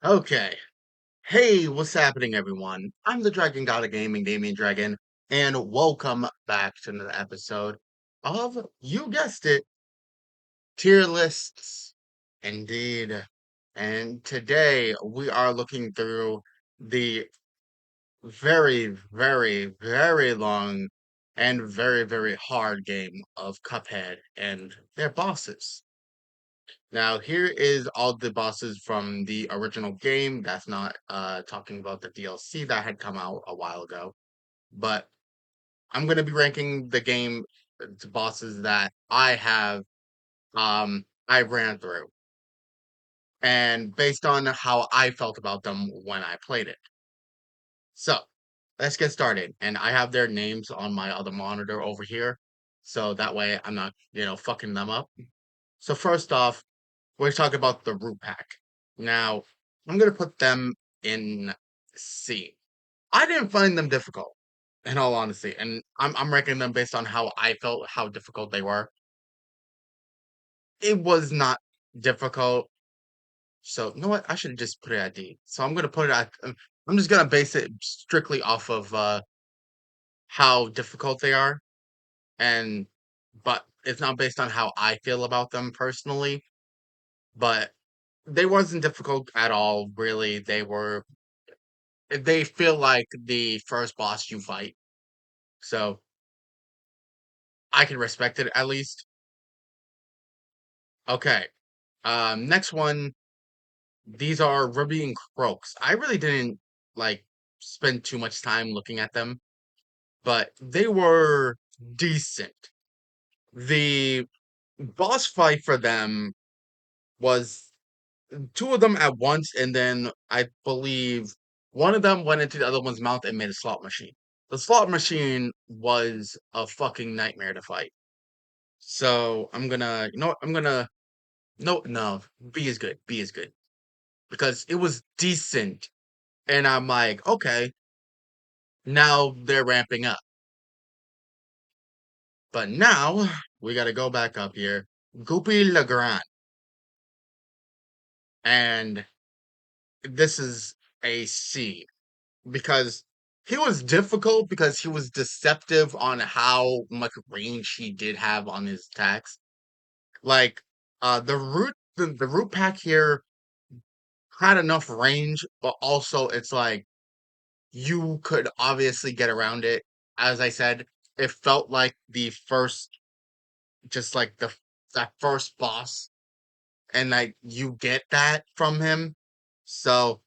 Okay. Hey, what's happening, everyone? I'm the Dragon God of Gaming, Damien Dragon, and welcome back to another episode of, you guessed it, tier lists. Indeed. And today we are looking through the very, very, very long and very, very hard game of Cuphead and their bosses. Now, here is all the bosses from the original game. That's not talking about the DLC that had come out a while ago. But I'm going to be ranking the game to bosses that I ran through and based on how I felt about them when I played it. So, let's get started. And I have their names on my other monitor over here. So that way I'm not, fucking them up. So first off, we're talking about the root pack. Now, I'm gonna put them in C. I didn't find them difficult, in all honesty, and I'm ranking them based on how I felt how difficult they were. It was not difficult, so you know what? I should have just put it at D. So I'm gonna put it at. I'm just gonna base it strictly off of how difficult they are, and but it's not based on how I feel about them personally. But they wasn't difficult at all, really. They feel like the first boss you fight, so I can respect it at least. Okay, next one. These are Ruby and Croaks. I really didn't like spend too much time looking at them, but they were decent. The boss fight for them was two of them at once, and then I believe one of them went into the other one's mouth and made a slot machine. The slot machine was a fucking nightmare to fight. So I'm gonna, you know what? I'm gonna, no, B is good. B is good because it was decent. And I'm like, okay, now they're ramping up. But now we gotta go back up here. Goopy Legrand. And this is a C because he was difficult because he was deceptive on how much range he did have on his attacks. Like the root pack here had enough range, but also it's like you could obviously get around it. As I said, it felt like the first, just like that first boss, and like you get that from him. So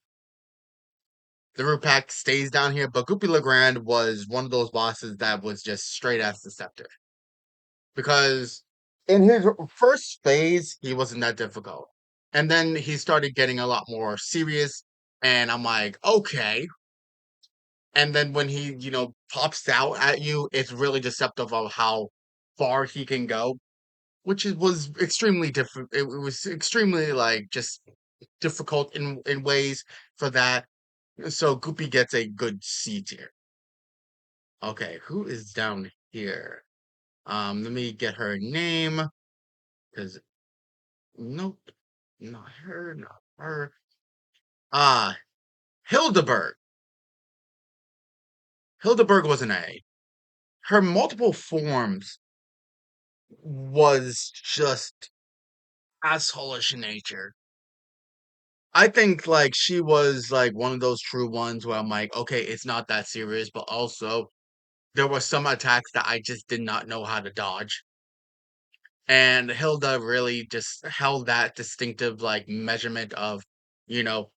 the root pack stays down here, but Goopy Legrand was one of those bosses that was just straight ass deceptive because in his first phase he wasn't that difficult, and then he started getting a lot more serious, and I'm like, okay. And then when he, pops out at you, it's really deceptive of how far he can go, which was extremely different. It was extremely like just difficult in ways for that. So Goopy gets a good C tier. Okay, who is down here? Let me get her name because nope, not her, not her. Ah, Hildeberg. Hildeberg was an A. Her multiple forms was just assholish in nature. I think like she was like one of those true ones where I'm like, okay, it's not that serious, but also there were some attacks that I just did not know how to dodge. And Hilda really just held that distinctive like measurement of, you know,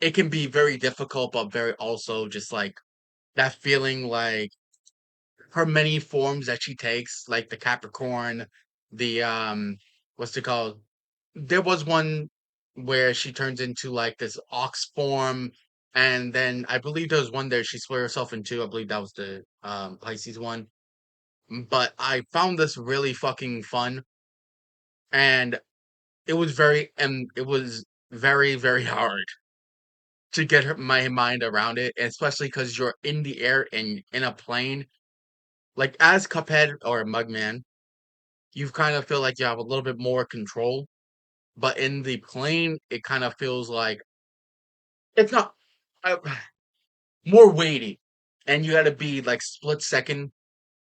it can be very difficult, but very also just like that feeling like her many forms that she takes, like the Capricorn, the what's it called? There was one where she turns into like this ox form, and then I believe there was one there she split herself in two. I believe that was the Pisces one. But I found this really fucking fun, and it was very very hard to get my mind around it, especially because you're in the air and in a plane. Like as Cuphead or Mugman, you kind of feel like you have a little bit more control, but in the plane, it kind of feels like It's not uh, more weighty, and you got to be like split second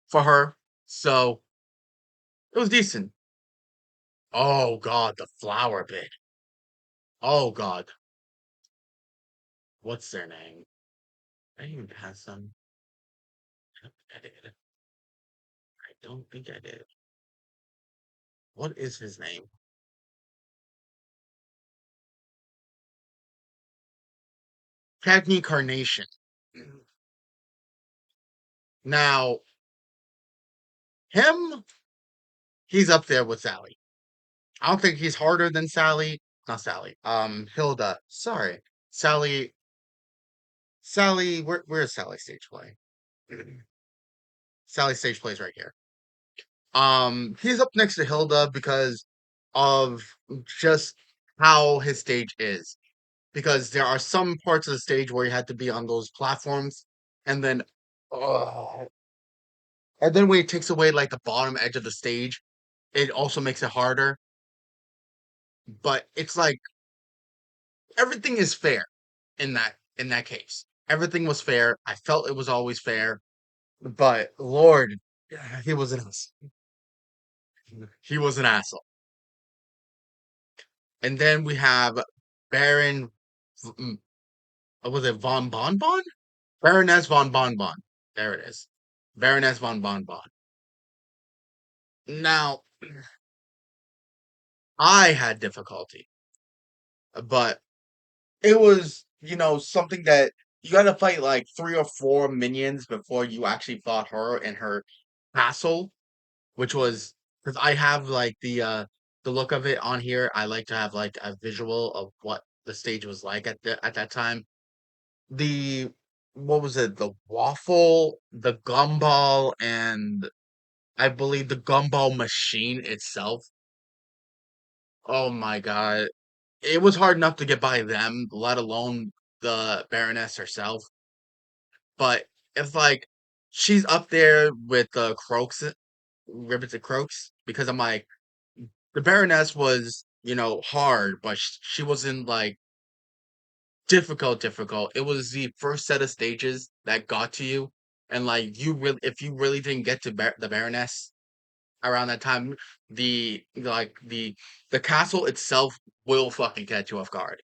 for her. So it was decent. Oh God, the flower bit. Oh God, what's their name? I even have some. I did. I don't think I did. What is his name? Cagney Carnation. Now him, he's up there with Sally. I don't think he's harder than Sally. Not Sally. Hilda. Sorry, Sally. Sally. Where's Sally stage play? Sally stage plays right here. He's up next to Hilda because of just how his stage is. Because there are some parts of the stage where you had to be on those platforms, and then, uh, and then when it takes away like the bottom edge of the stage, it also makes it harder. But it's like everything is fair in that case. Everything was fair. I felt it was always fair. But Lord, he was an ass. He was an asshole. And then we have Baron. Was it von Bonbon? Baroness von Bonbon. There it is. Baroness von Bonbon. Now, I had difficulty, but it was, something that you got to fight like 3 or 4 minions before you actually fought her in her castle, which was because I have like the look of it on here. I like to have like a visual of what the stage was like at that time. The what was it? The waffle, the gumball, and I believe the gumball machine itself. Oh my god. It was hard enough to get by them, let alone the Baroness herself. But it's like she's up there with the Croaks, Ribbits and Croaks, because I'm like, the Baroness was, hard, but she wasn't like difficult, difficult. It was the first set of stages that got to you. And like if you really didn't get to the Baroness around that time, the castle itself will fucking catch you off guard.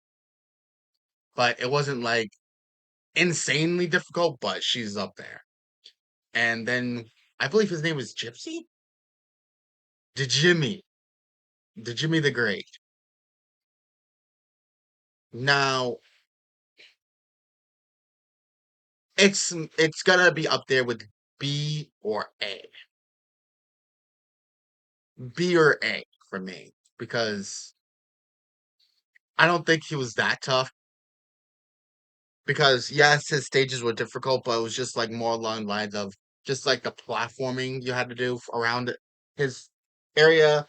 But it wasn't like insanely difficult, but she's up there. And then I believe his name was Gypsy? The Jimmy. The Jimmy the Great. Now, it's gonna be up there with B or A. B or A for me. Because I don't think he was that tough. Because yes, his stages were difficult, but it was just like more along the lines of just like the platforming you had to do around his area.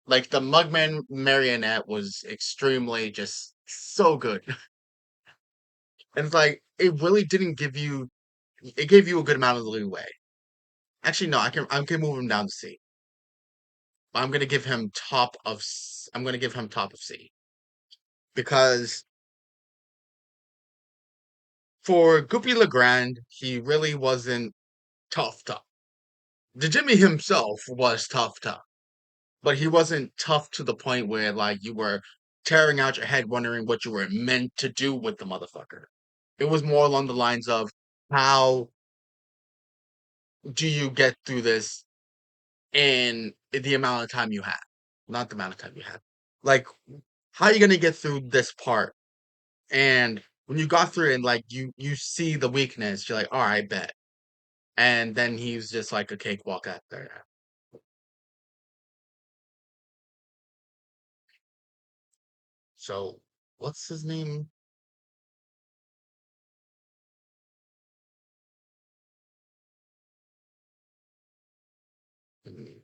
Like the Mugman marionette was extremely just so good. And it's like it really didn't give you it gave you a good amount of leeway. Actually, no, I can move him down to C. But I'm gonna give him top of C. Because for Guppy Legrand, he really wasn't tough tough. The Jimmy himself was tough tough. But he wasn't tough to the point where like you were tearing out your head wondering what you were meant to do with the motherfucker. It was more along the lines of how do you get through this in the amount of time you have? Not the amount of time you have. Like, how are you gonna get through this part? And when you got through it and like you see the weakness, you're like, all right, bet. And then he's just like a cakewalk out there. So what's his name? Mm,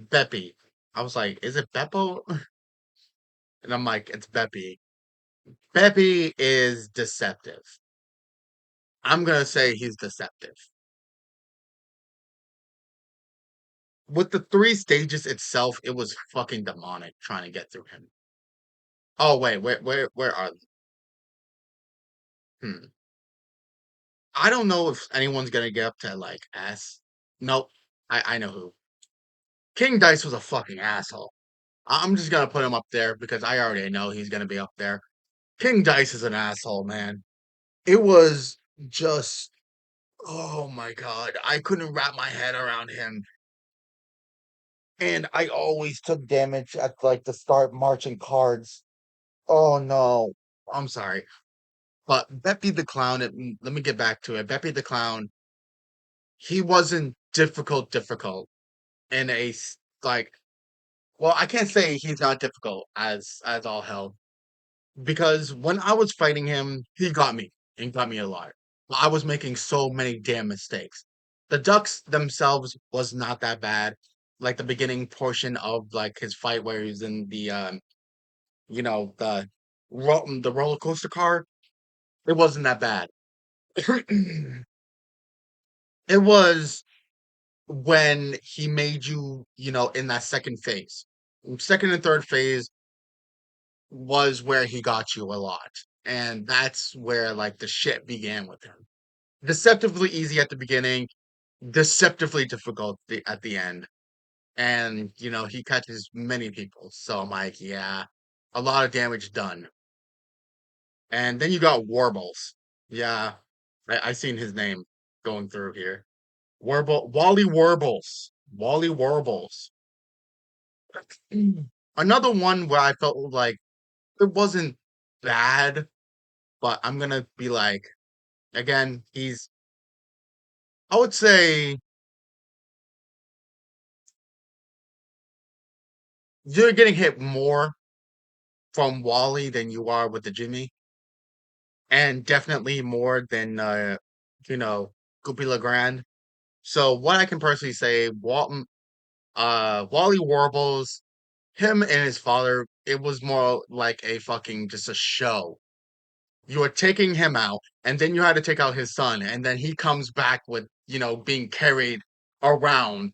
Beppy. I was like, is it Beppo? And I'm like, it's Beppy. Beppy is deceptive. I'm gonna say he's deceptive. with the 3 stages itself, it was fucking demonic trying to get through him. Oh, wait, where are hmm. I don't know if anyone's gonna get up to, like, S. Nope. I know who. King Dice was a fucking asshole. I'm just gonna put him up there because I already know he's gonna be up there. King Dice is an asshole, man. It was just oh my god, I couldn't wrap my head around him. And I always took damage at like the start marching cards. Oh no. I'm sorry. But Beppy the Clown, let me get back to it. Beppy the Clown, he wasn't difficult in like well, I can't say he's not difficult as all hell. Because when I was fighting him, he got me and got me a lot. I was making so many damn mistakes. The ducks themselves was not that bad. Like the beginning portion of like his fight where he's in the you know, the roller coaster car, it wasn't that bad. It was when he made you, you know, in that second phase. Second and third phase was where he got you a lot. And that's where like the shit began with him. Deceptively easy at the beginning, deceptively difficult at the end. And, you know, he catches many people. So I'm like, yeah, a lot of damage done. And then you got Warbles. Yeah, I seen his name going through here. Wally Warbles. Wally Warbles. Another one where I felt like it wasn't bad, but I'm gonna be like, again, I would say you're getting hit more from Wally than you are with the Jimmy, and definitely more than you know, Goopy Legrand. So what I can personally say, Wally Warbles, him and his father, it was more like a fucking just a show. You were taking him out, and then you had to take out his son, and then he comes back with, you know, being carried around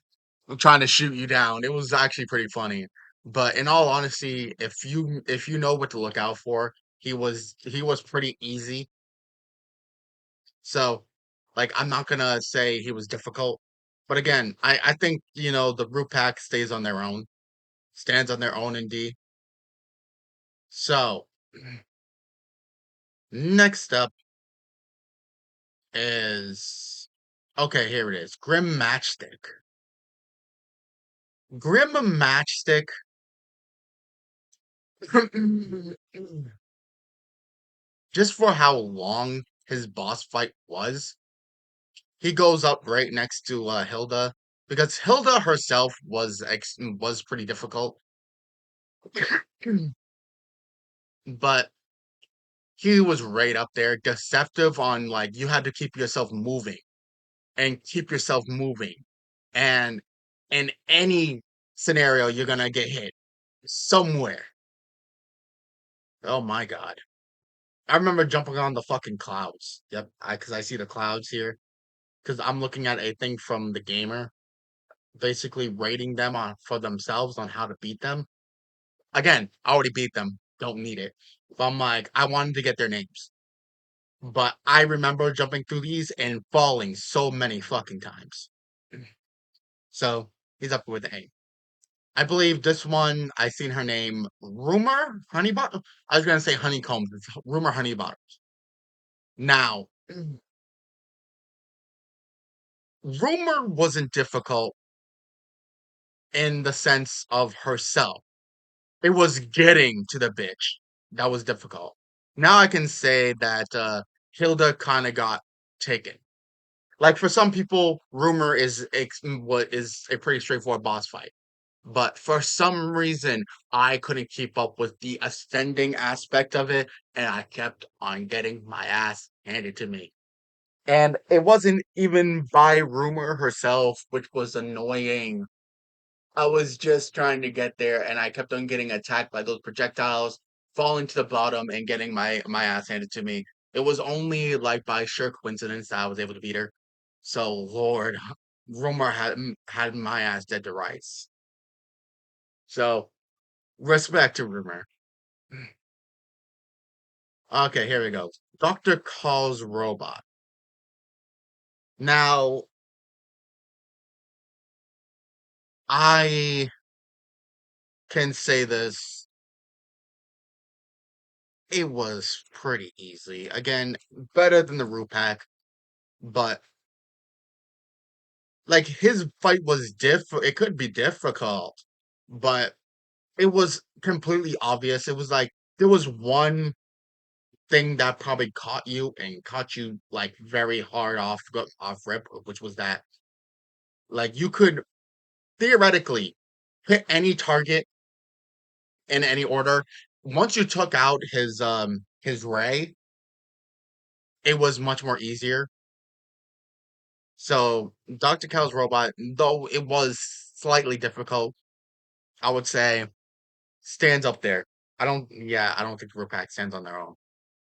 trying to shoot you down. It was actually pretty funny. But in all honesty, if you know what to look out for, he was pretty easy. So like I'm not gonna say he was difficult. But again, I think, you know, the group pack stands on their own in D. So next up is okay, here it is. Grim Matchstick. Grim Matchstick just for how long his boss fight was, he goes up right next to Hilda because Hilda herself was pretty difficult, but he was right up there, deceptive on like you had to keep yourself moving and keep yourself moving, and in any scenario you're gonna get hit somewhere. Oh my god. I remember jumping on the fucking clouds. Yep, because I see the clouds here. Because I'm looking at a thing from the gamer, basically rating them on for themselves on how to beat them. Again, I already beat them. Don't need it. But I'm like, I wanted to get their names. But I remember jumping through these and falling so many fucking times. So he's up with A. I believe this one, I seen her name, Rumor Honeybottom. I was gonna say Honeycomb. It's Rumor Honeybottom. Now, Rumor wasn't difficult in the sense of herself. It was getting to the bitch that was difficult. Now I can say that Hilda kind of got taken. Like for some people, Rumor what is a pretty straightforward boss fight. But for some reason, I couldn't keep up with the ascending aspect of it, and I kept on getting my ass handed to me. And it wasn't even by Rumor herself, which was annoying. I was just trying to get there, and I kept on getting attacked by those projectiles, falling to the bottom, and getting my ass handed to me. It was only like by sheer coincidence that I was able to beat her. So, Lord, Rumor had my ass dead to rights. So respect to Rumor. Okay, here we go. Dr. Call's robot. Now, I can say this. It was pretty easy. Again, better than the Rupak, but like his fight was it could be difficult, but it was completely obvious. It was like there was one thing that probably caught you like very hard off rip, which was that like you could theoretically hit any target in any order. Once you took out his ray, it was much more easier. So Dr. Cal's robot, though it was slightly difficult, I would say stands up there. I don't think Rupak stands on their own.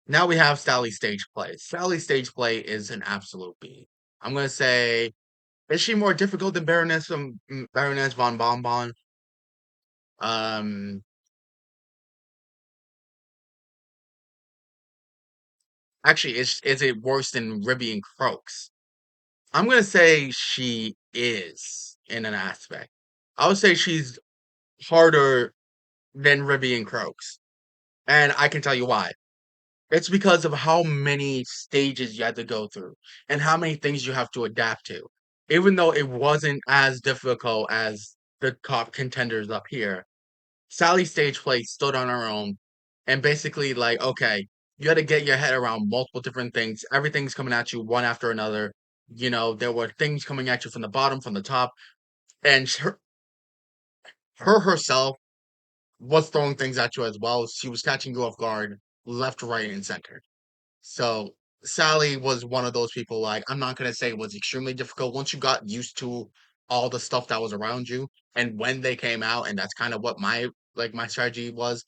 Now we have Sally's stage play. Sally's stage play is an absolute beat. I'm gonna say, is she more difficult than Baroness von Bonbon? Um, actually, is it worse than Ribby and Croaks? I'm gonna say she is in an aspect. I would say she's harder than Ribby and Croaks, and I can tell you why. It's because of how many stages you had to go through and how many things you have to adapt to. Even though it wasn't as difficult as the top contenders up here, Sally's stage play stood on her own and basically like, okay, you had to get your head around multiple different things. Everything's coming at you one after another. You know, there were things coming at you from the bottom, from the top, and her herself was throwing things at you as well. She was catching you off guard, left, right, and center. So Sally was one of those people, like, I'm not gonna say it was extremely difficult once you got used to all the stuff that was around you and when they came out, and that's kind of what my strategy was.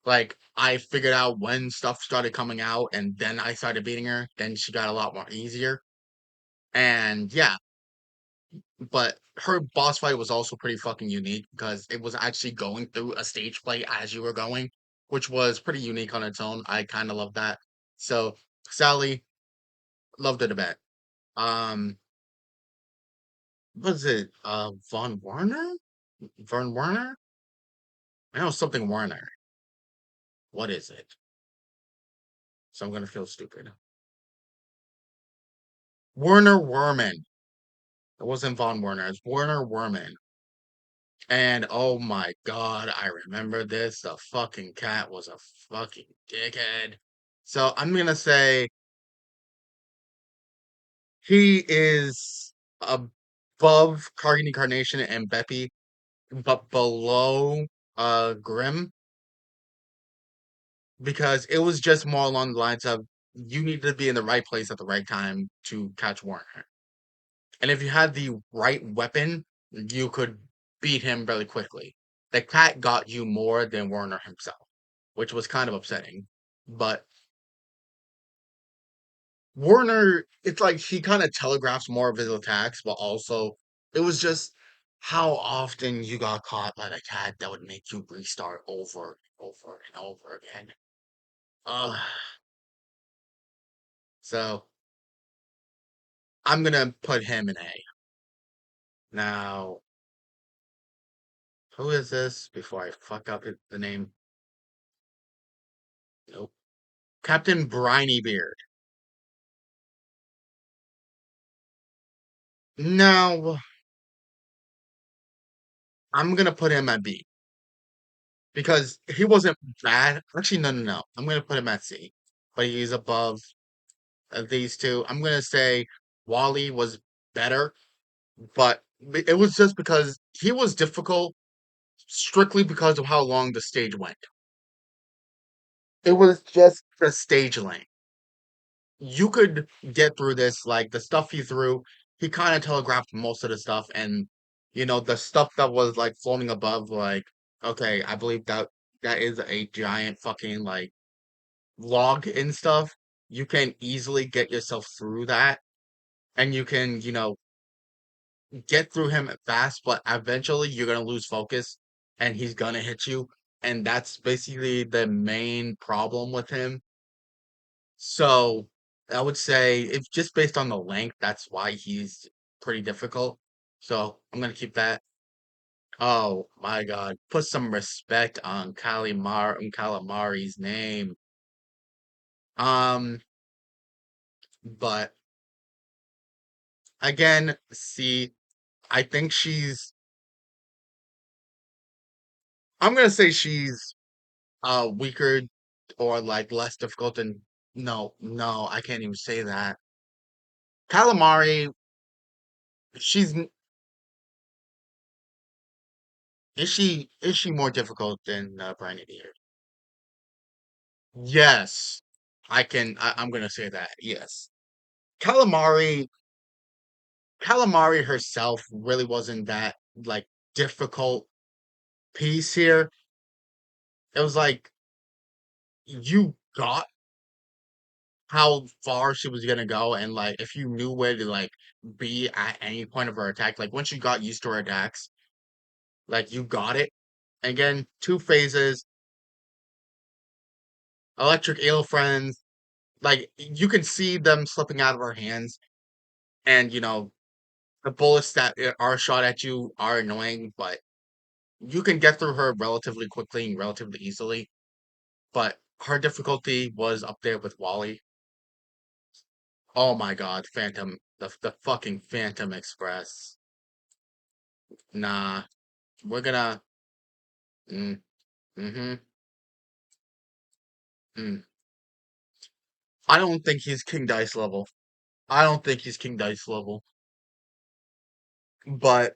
Like I figured out when stuff started coming out and then I started beating her, then she got a lot more easier. And yeah, but her boss fight was also pretty fucking unique because it was actually going through a stage play as you were going, which was pretty unique on its own. I kind of love that. So Sally, loved it a bit. Um, was it Von Warner? Vern Warner? I know something Warner. What is it? So I'm gonna feel stupid. Werner Werman. It wasn't Von Warner. It's Werner Werman. And oh my god, I remember this. The fucking cat was a fucking dickhead. So I'm gonna say he is above Cargan Incarnation and Beppy, but below Grim because it was just more along the lines of you need to be in the right place at the right time to catch Warner. And if you had the right weapon, you could beat him really quickly. The cat got you more than Warner himself, which was kind of upsetting. But Warner, it's like he kind of telegraphs more of his attacks, but also it was just how often you got caught by the cat that would make you restart over and over and over again. Ugh. So I'm gonna put him in A. Now, who is this? Before I fuck up the name. Nope. Captain Briny Beard. No, I'm gonna put him at B because he wasn't bad. Actually, no, no, no. I'm gonna put him at C, but he's above these two. I'm gonna say Wally was better, but it was just because he was difficult strictly because of how long the stage went. It was just the stage length. You could get through this, like the stuff he threw, he kind of telegraphed most of the stuff, and the stuff that was like floating above, like, okay, I believe that is a giant fucking like log and stuff. You can easily get yourself through that, and you can, get through him fast, but eventually you're gonna lose focus and he's gonna hit you. And that's basically the main problem with him. So I would say if just based on the length, that's why he's pretty difficult. So I'm gonna keep that. Oh my god. Put some respect on Calamari's name. Um, but again, see, I think I'm gonna say she's weaker or like less difficult than no, I can't even say that. Calamari, she's is she more difficult than Briny Deer? Yes. I'm gonna say that. Yes. Calamari Calamari herself really wasn't that like difficult piece here. It was like you got how far she was gonna go, and like if you knew where to like be at any point of her attack, like once you got used to her attacks, like you got it. Again, two phases, electric eel friends, like you can see them slipping out of her hands, and the bullets that are shot at you are annoying, but you can get through her relatively quickly and relatively easily. But her difficulty was up there with Wally. Oh my god, Phantom, the fucking Phantom Express. Nah, we're gonna. Mm, mm-hmm. Mm. I don't think he's King Dice level. I don't think he's King Dice level. But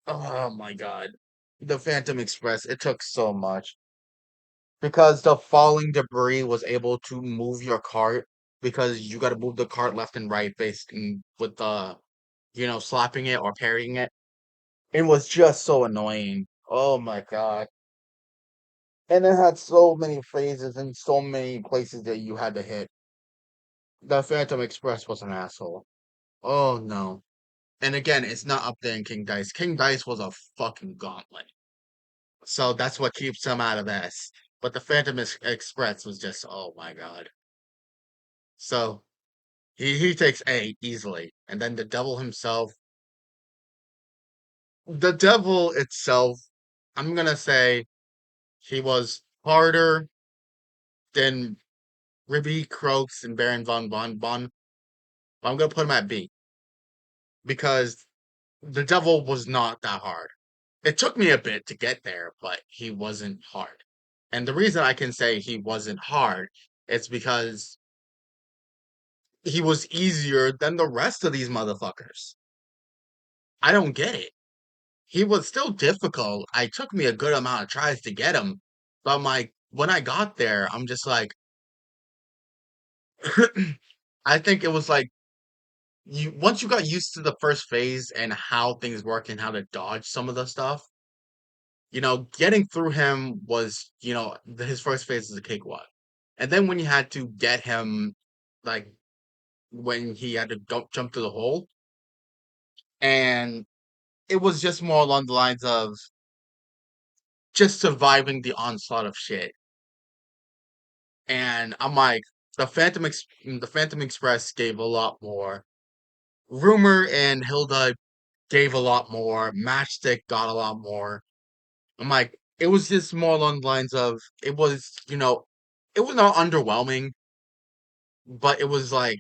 oh my god, the Phantom Express. It took so much because the falling debris was able to move your cart because you got to move the cart left and right based with the slapping it or parrying it. It was just so annoying. Oh my god. And it had so many phases and so many places that you had to hit. The Phantom Express was an asshole. Oh no. And again, it's not up there in King Dice. King Dice was a fucking gauntlet. So that's what keeps him out of S. But the Phantom Express was just, oh my god. So he takes A easily. And then the devil himself, the devil itself, I'm gonna say he was harder than Ribby, Croaks, and Baron von Bon. But I'm gonna put him at B because the devil was not that hard. It took me a bit to get there, but he wasn't hard. And the reason I can say he wasn't hard is because he was easier than the rest of these motherfuckers. I don't get it. He was still difficult. I took me a good amount of tries to get him, but when I got there, I'm just like, I think it was like you once you got used to the first phase and how things work and how to dodge some of the stuff, getting through him was, his first phase is a cakewalk. And then when you had to get him, like when he had to jump through the hole, and it was just more along the lines of just surviving the onslaught of shit. And I'm like, the Phantom Express gave a lot more. Rumor and Hilda gave a lot more. Matchstick got a lot more. I'm like, it was just more along the lines of it was not underwhelming, but it was like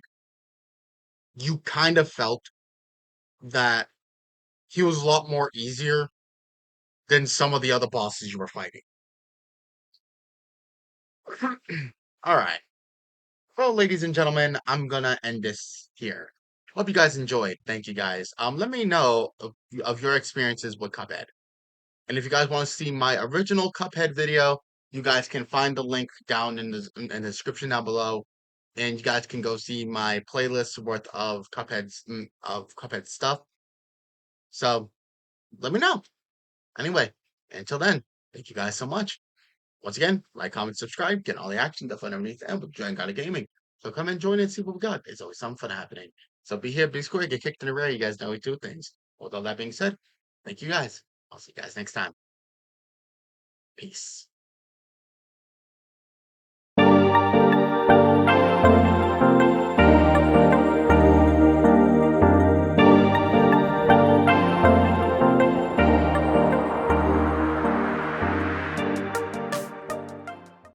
you kind of felt that he was a lot more easier than some of the other bosses you were fighting. All right. Well, ladies and gentlemen, I'm gonna end this here. Hope you guys enjoyed. Thank you guys. Let me know of your experiences with Cuphead. And if you guys want to see my original Cuphead video, you guys can find the link down in the description down below. And you guys can go see my playlist worth of Cuphead stuff. So let me know. Anyway, until then, thank you guys so much. Once again, like, comment, subscribe, get all the action, the fun underneath, and we'll join God of Gaming. So come and join and see what we got. There's always something fun happening. So be here, be square, get kicked in the rear. You guys know we do things. With all that being said, thank you guys. I'll see you guys next time. Peace.